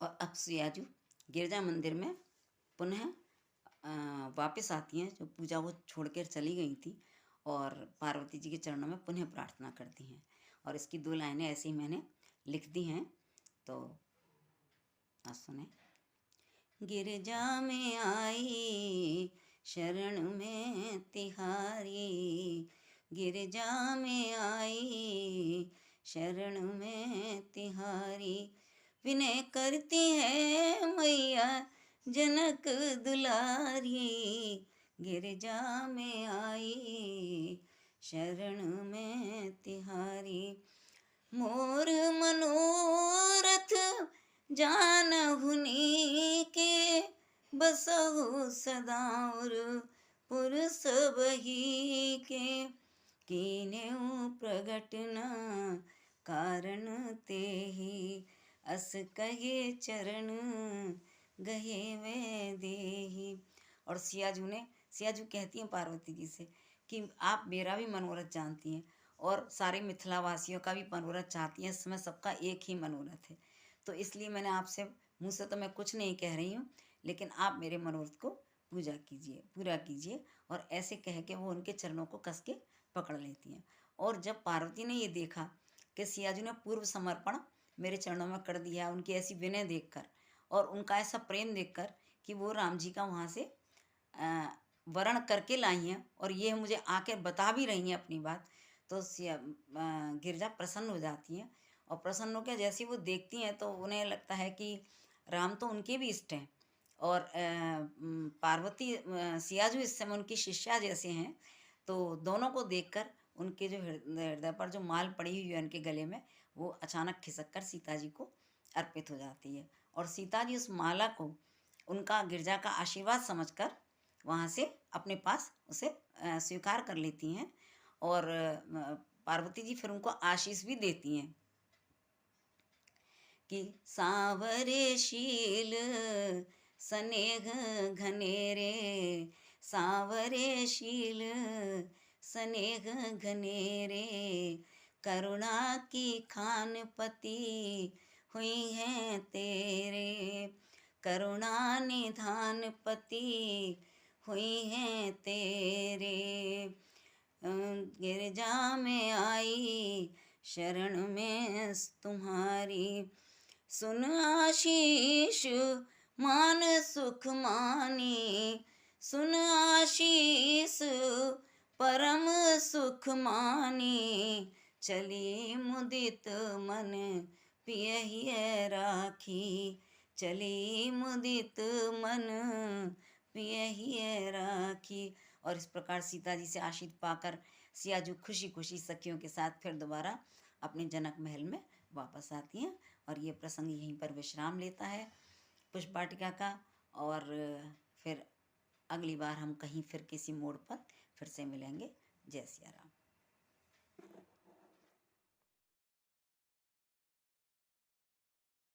और अब सियाजू गिरजा मंदिर में पुनः वापस आती हैं। जो पूजा वो छोड़ कर चली गई थी और पार्वती जी के चरणों में पुनः प्रार्थना करती हैं। और इसकी 2 लाइनें ऐसे ही मैंने लिख दी हैं, तो आप सुने। गिरजा में आई शरण में तिहारी, गिरजा में आई शरण में तिहारी, विनय करती है मैया जनक दुलारी, गिरजा में आई शरण में तिहारी। मोर मनोरथ जानहुनी के, बसहु सदाउर पुर सबही के, कीन्हु प्रगट न कारण तेहि, अस कहे चरण गहे वे देहि। और सियाजू कहती हैं पार्वती जी से कि आप मेरा भी मनोरथ जानती हैं और सारे मिथिलावासियों का भी मनोरथ चाहती हैं। इस समय सबका एक ही मनोरथ है, तो इसलिए मैंने आपसे मुँह से तो मैं कुछ नहीं कह रही हूँ, लेकिन आप मेरे मनोरथ को पूरा कीजिए। और ऐसे कह के वो उनके चरणों को कस के पकड़ लेती हैं। और जब पार्वती ने ये देखा कि सियाजू ने पूर्व समर्पण मेरे चरणों में कर दिया, उनकी ऐसी विनय देखकर और उनका ऐसा प्रेम देखकर कि वो राम जी का वहाँ से वरण करके लाई हैं और ये मुझे आके बता भी रही हैं अपनी बात, तो गिरजा प्रसन्न हो जाती हैं। और प्रसन्न होकर जैसे वो देखती हैं तो उन्हें लगता है कि राम तो उनके भी इष्ट हैं और पार्वती सियाजू इस समय उनकी शिष्या जैसे हैं। तो दोनों को देखकर उनके जो हृदय पर जो माल पड़ी हुई है उनके गले में, वो अचानक खिसक कर सीता जी को अर्पित हो जाती है। और सीता जी उस माला को उनका गिरजा का आशीर्वाद समझकर वहाँ से अपने पास उसे स्वीकार कर लेती हैं। और पार्वती जी फिर उनको आशीष भी देती हैं कि सांवरे शील स्नेह घनेरे, सांवरे शील स्नेह घनेरे, करुणा की खानपति हुई हैं तेरे, करुणा निधान पति हुई हैं तेरे, गिरजा में आई शरण में तुम्हारी, सुन आशीष मान सुख मानी, सुन आशीष परम सुख मानी, चली मुदित मन पियहि राखी, चली मुदित मन पियहि राखी। और इस प्रकार सीता जी से आशीष पाकर सियाजू खुशी खुशी सखियों के साथ फिर दोबारा अपने जनक महल में वापस आती हैं। और ये प्रसंग यहीं पर विश्राम लेता है पुष्प वाटिका का। और फिर अगली बार हम कहीं फिर किसी मोड़ पर फिर से मिलेंगे। जय सिया राम।